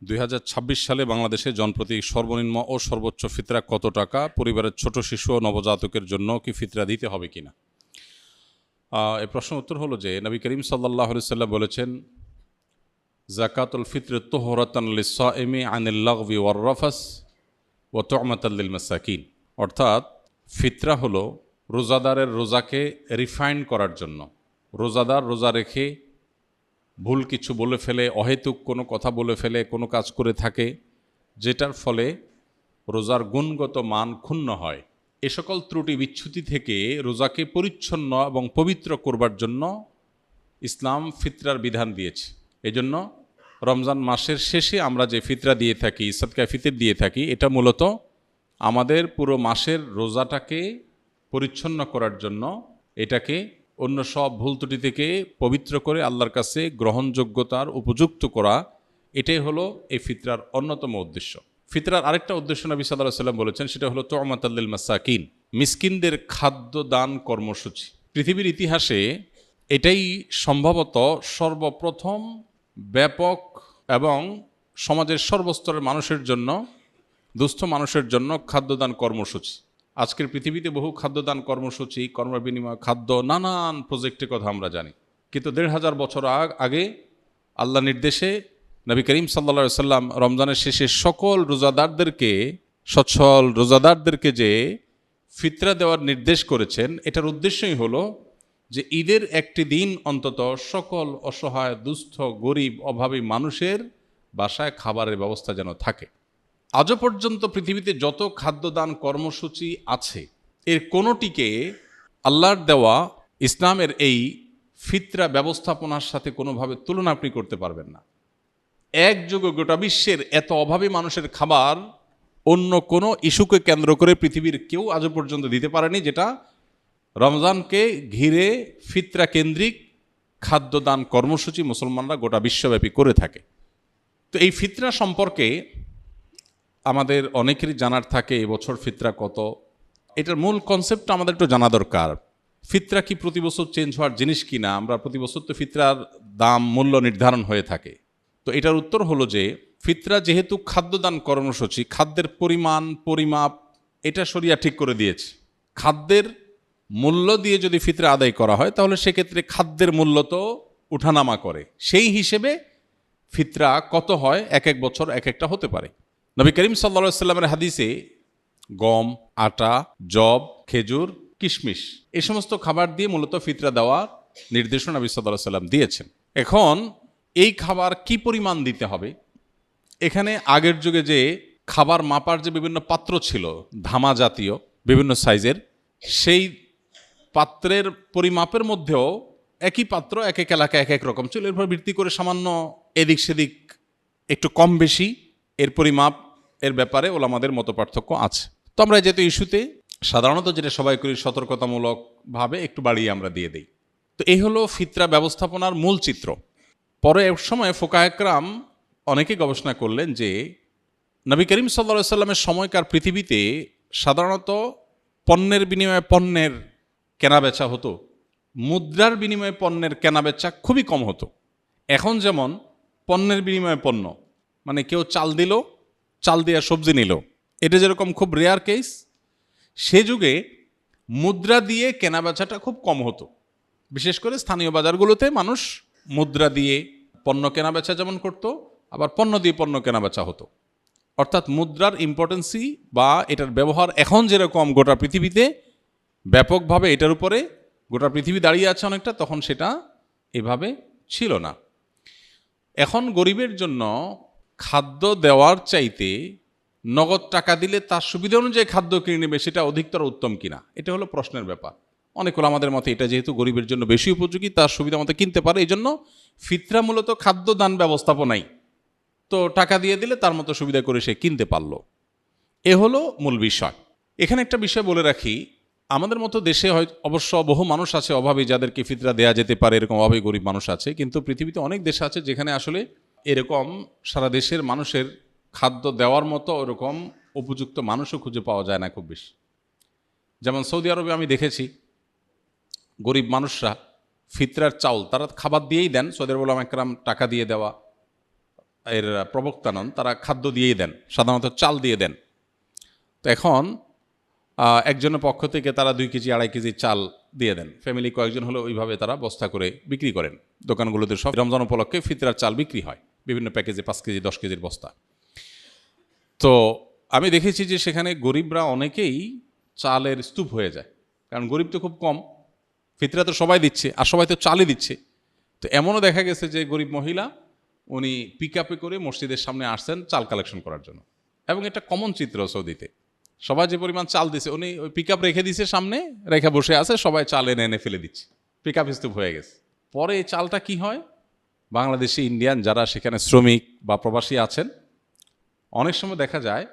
2026 সালে বাংলাদেশে জনপ্রতি সর্বনিম্ন ও সর্বোচ্চ ফিতরা কত টাকা? পরিবারের ছোট শিশু ও নবজাতকের জন্য কি ফিতরা দিতে হবে কিনা? এই প্রশ্নের উত্তর হলো যে নবী করিম সাল্লাল্লাহু আলাইহি সাল্লাম বলেছেন, যাকাতুল ফিত্র তুহরাতান লিস-সাইমি আনিল লাগবি ওয়ার রাফাস ওয়া তু'মাতাল লিল মাসাকিন। অর্থাৎ ফিতরা হলো রোজাদারের রোজাকে রিফাইন করার জন্য। রোজাদার রোজা রেখে ভুল কিছু বলে ফেলে, অহেতুক কোনো কথা বলে ফেলে, কোনো কাজ করে থাকে যেটার ফলে রোজার গুণগত মান ক্ষুণ্ণ হয়, এ সকল ত্রুটি বিচ্যুতি থেকে রোজাকে পরিচ্ছন্ন এবং পবিত্র করবার জন্য ইসলাম ফিতরার বিধান দিয়েছে। এজন্য রমজান মাসের শেষে আমরা যে ফিতরা দিয়ে থাকি, সাদকায়ে ফিতর দিয়ে থাকি, এটা মূলত আমাদের পুরো মাসের রোজাটাকে পরিচ্ছন্ন করার জন্য, এটাকে অন্য সব ভুল ত্রুটি থেকে পবিত্র করে আল্লাহর কাছে গ্রহণযোগ্যতার উপযুক্ত করা, এটাই হলো এই ফিতরার অন্যতম উদ্দেশ্য। ফিতরার আরেকটা উদ্দেশ্য নবী সাল্লাল্লাহু আলাইহি ওয়াসাল্লাম বলেছেন, সেটা হলো তু'মাতাল লিল মাসাকিন, মিসকিনদের খাদ্য দান কর্মসূচি। পৃথিবীর ইতিহাসে এটাই সম্ভবত সর্বপ্রথম ব্যাপক এবং সমাজের সর্বস্তরের মানুষের জন্য, দুস্থ মানুষের জন্য খাদ্যদান কর্মসূচি। আজকের পৃথিবীতে বহু খাদ্যদান কর্মসূচি, কর্মবিনিময় খাদ্য, নানান প্রজেক্টের কথা আমরা জানি, কিন্তু ১৫০০ বছর আগে আল্লাহ নির্দেশে নবী করিম সাল্লাল্লাহু আলাইহি সাল্লাম রমজানের শেষে সকল রোজাদারদেরকে, সচ্ছল রোজাদারদেরকে যে ফিতরা দেওয়ার নির্দেশ করেছেন, এটার উদ্দেশ্যই হলো যে ঈদের একটি দিন অন্তত সকল অসহায়, দুস্থ, গরিব, অভাবী মানুষের বাসায় খাবারের ব্যবস্থা যেন থাকে। আজও পর্যন্ত পৃথিবীতে যত খাদ্যদান কর্মসূচি আছে, এর কোনোটিকে আল্লাহর দেওয়া ইসলামের এই ফিতরা ব্যবস্থাপনার সাথে কোনোভাবে তুলনা আপনি করতে পারবেন না। একযোগে গোটা বিশ্বের এত অভাবী মানুষের খাবার অন্য কোনো ইস্যুকে কেন্দ্র করে পৃথিবীর কেউ আজও পর্যন্ত দিতে পারেনি, যেটা রমজানকে ঘিরে ফিতরা কেন্দ্রিক খাদ্যদান কর্মসূচি মুসলমানরা গোটা বিশ্বব্যাপী করে থাকে। তো এই ফিতরা সম্পর্কে আমাদের অনেকেরই জানার থাকে, এবছর ফিতরা কত, এটার মূল কনসেপ্টটা আমাদের একটু জানা দরকার। ফিতরা কি প্রতি বছর চেঞ্জ হওয়ার জিনিস কিনা? আমরা প্রতি বছর তো ফিতরার দাম, মূল্য নির্ধারণ হয়ে থাকে। তো এটার উত্তর হলো যে ফিতরা যেহেতু খাদ্যদান কর্মসূচি, খাদ্যের পরিমাণ, পরিমাপ এটা শরিয়া ঠিক করে দিয়েছে। খাদ্যের মূল্য দিয়ে যদি ফিতরা আদায় করা হয়, তাহলে সেক্ষেত্রে খাদ্যের মূল্য তো উঠানামা করে, সেই হিসেবে ফিতরা কত হয় এক এক বছর এক একটা হতে পারে। নবী করিম সাল্লাল্লাহু আলাইহি সাল্লামের হাদিসে গম, আটা, যব, খেজুর, কিশমিশ এই সমস্ত খাবার দিয়ে মূলত ফিতরা দেওয়ার নির্দেশনা নবী সাল্লাল্লাহু আলাইহি সাল্লাম দিয়েছেন। এখন এই খাবার কি পরিমাণ দিতে হবে, এখানে আগের যুগে যে খাবার মাপার যে বিভিন্ন পাত্র ছিল, ধামা জাতীয় বিভিন্ন সাইজের, সেই পাত্রের পরিমাপের মধ্যেও একই পাত্র এক এক এলাকায় এক এক রকম ছিল। এরপর ভিত্তি করে সামান্য এদিক সেদিক একটু কম বেশি এর পরিমাপ এর ব্যাপারে ওলামাদের মত পার্থক্য আছে। তো আমরা যেহেতু ইস্যুতে সাধারণত যেটা সবাই করি, সতর্কতামূলকভাবে একটু বাড়িয়ে আমরা দিয়ে দিই। তো এই হলো ফিতরা ব্যবস্থাপনার মূল চিত্র। পরে এক সময় ফোকায়ে কেরাম অনেকে গবেষণা করলেন যে নবী করিম সাল্লাল্লাহু আলাইহি সাল্লামের সময়কার পৃথিবীতে সাধারণত পণ্যের বিনিময়ে পণ্যের কেনাবেচা হতো, মুদ্রার বিনিময়ে পণ্যের কেনাবেচা খুবই কম হতো। এখন যেমন পণ্যের বিনিময়ে পণ্য, মানে কেউ চাল দিল, চাল দিয়ে সবজি নিল, এটা যেরকম খুব রেয়ার কেস, সে যুগে মুদ্রা দিয়ে কেনাবেচাটা খুব কম হতো। বিশেষ করে স্থানীয় বাজারগুলোতে মানুষ মুদ্রা দিয়ে পণ্য কেনাবেচা যেমন করত, আবার পণ্য দিয়ে পণ্য কেনাবেচা হতো। অর্থাৎ মুদ্রার ইম্পর্টেন্সি বা এটার ব্যবহার এখন যেরকম গোটা পৃথিবীতে ব্যাপকভাবে এটার উপরে গোটা পৃথিবী দাঁড়িয়ে আছে অনেকটা, তখন সেটা এভাবে ছিল না। এখন গরিবের জন্য খাদ্য দেওয়ার চাইতে নগদ টাকা দিলে তার সুবিধা অনুযায়ী খাদ্য কিনে নেবে, সেটা অধিকতর উত্তম কিনা, এটা হলো প্রশ্নের ব্যাপার। অনেক ওলামাদের মতে এটা যেহেতু গরিবের জন্য বেশি উপযোগী, তার সুবিধা মতো কিনতে পারে, এই জন্য ফিতরা মূলত খাদ্যদান ব্যবস্থাপনাই, তো টাকা দিয়ে দিলে তার মতো সুবিধা করে সে কিনতে পারল। এ হলো মূল বিষয়। এখানে একটা বিষয় বলে রাখি, আমাদের মতো দেশে হয় অবশ্য বহু মানুষ আছে অভাবী, যাদেরকে ফিতরা দেয়া যেতে পারে, এরকম অভাবী গরিব মানুষ আছে, কিন্তু পৃথিবীতে অনেক দেশ আছে যেখানে আসলে এরকম সারা দেশের মানুষের খাদ্য দেওয়ার মতো ওরকম উপযুক্ত মানুষও খুঁজে পাওয়া যায় না খুব বেশি। যেমন সৌদি আরবে আমি দেখেছি গরিব মানুষরা ফিতরার চাউল তারা খাবার দিয়েই দেন, সৌদি আরব ওলামা একরাম টাকা দিয়ে দেওয়া, এর প্রবক্তা নন, তারা খাদ্য দিয়েই দেন, সাধারণত চাল দিয়ে দেন। তো এখন একজনের পক্ষ থেকে তারা 2 কেজি 2.5 কেজি চাল দিয়ে দেন। ফ্যামিলি কয়েকজন হলে ওইভাবে তারা বস্তা করে বিক্রি করেন। দোকানগুলোতে সব রমজান উপলক্ষে ফিতরার চাল বিক্রি হয় বিভিন্ন প্যাকেজে, 5 কেজি 10 কেজির বস্তা। তো আমি দেখেছি যে সেখানে গরিবরা অনেকেই চালের স্তূপ হয়ে যায়, কারণ গরিব তো খুব কম, ফিতরা তো সবাই দিচ্ছে আর সবাই তো চালই দিচ্ছে। তো এমনও দেখা গেছে যে গরিব মহিলা উনি পিক আপে করে মসজিদের সামনে আসছেন চাল কালেকশন করার জন্য, এবং এটা কমন চিত্র সৌদিতে। সবাই যে পরিমাণ চাল দিছে, উনি ওই পিক আপ রেখে দিছে সামনে, রেখে বসে আছে, সবাই চাল এনে এনে ফেলে দিচ্ছে, পিক আপ স্তূপ হয়ে গেছে। পরে এই চালটা কি হয়, বাংলাদেশি ইন্ডিয়ান যারা সেখানে শ্রমিক বা প্রবাসী আছেন, অনেক সময় দেখা যায়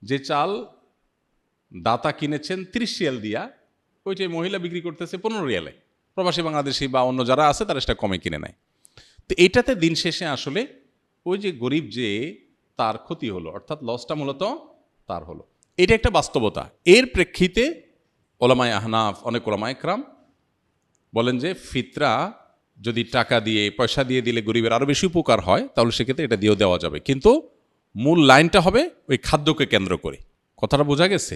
যে চাল দাতা কিনেছেন 30 রিয়াল দিয়া, ওইটাই মহিলা বিক্রি করতেছে 15 রিয়ালে। প্রবাসী বাংলাদেশি বা অন্য যারা আছে তারা সেটা কমে কিনে নেয়। তো এইটাতে দিন শেষে আসলে ওই যে গরিব যে তার ক্ষতি হলো, অর্থাৎ লসটা মূলত তার হলো। এটা একটা বাস্তবতা। এর প্রেক্ষিতে ওলামায়ে আহনাফ, অনেক ওলামায়ে ইকরাম বলেন যে ফিতরা যদি টাকা দিয়ে, পয়সা দিয়ে দিলে গরিবের আরও বেশি উপকার হয়, তাহলে সেক্ষেত্রে এটা দিয়েও দেওয়া যাবে, কিন্তু মূল লাইনটা হবে ওই খাদ্যকে কেন্দ্র করে। কথাটা বোঝা গেছে?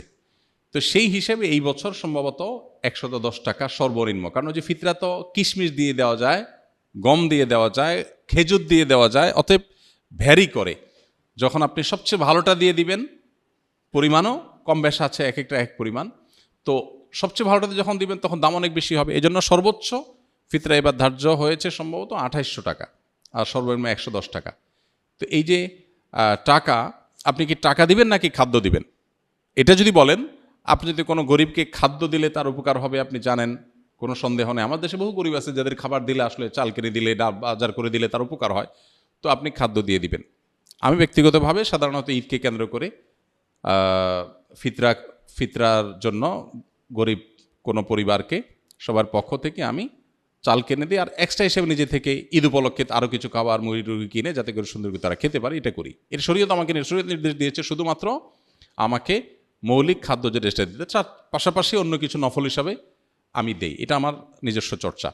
তো সেই হিসেবে এই বছর সম্ভবত 110 টাকা সর্বনিম্ন, কারণ ওই যে ফিতরা তো কিশমিশ দিয়ে দেওয়া যায়, গম দিয়ে দেওয়া যায়, খেজুর দিয়ে দেওয়া যায়, অতএব ভ্যারি করে। যখন আপনি সবচেয়ে ভালোটা দিয়ে দিবেন, পরিমাণও কম বেশ আছে, এক একটা এক পরিমাণ, তো সবচেয়ে ভালোটাতে যখন দিবেন তখন দাম অনেক বেশি হবে। এই জন্য সর্বোচ্চ ফিতরা এবার ধার্য হয়েছে সম্ভবত 2800 টাকা, আর সর্বনিম্ন 110 টাকা। তো এই যে টাকা, আপনি কি টাকা দিবেন নাকি খাদ্য দিবেন? এটা যদি বলেন, আপনি যদি কোনো গরিবকে খাদ্য দিলে তার উপকার হবে, আপনি জানেন, কোনো সন্দেহ নেই। আমার দেশে বহু গরিব আছে যাদের খাবার দিলে, আসলে চাল কিনে দিলে, ডাল বাজার করে দিলে তার উপকার হয়, তো আপনি খাদ্য দিয়ে দিবেন। আমি ব্যক্তিগতভাবে সাধারণত ঈদকে কেন্দ্র করে ফিতরার জন্য গরিব কোনো পরিবারকে সবার পক্ষ থেকে আমি চাল কিনে দিই, আর এক্সট্রা হিসেবে নিজে থেকে ঈদ উপলক্ষে আরও কিছু খাবার মুড়ি টুড়ি কিনে যাতে করে সুন্দর করে তারা খেতে পারে, এটা করি। এর শরীয়ত আমাকে শরীয়ত নির্দেশ দিয়েছে শুধুমাত্র আমাকে মৌলিক খাদ্য যে রেস্টটা দিতে, তার পাশাপাশি অন্য কিছু নফল হিসাবে আমি দেই। এটা আমার নিজস্ব চর্চা।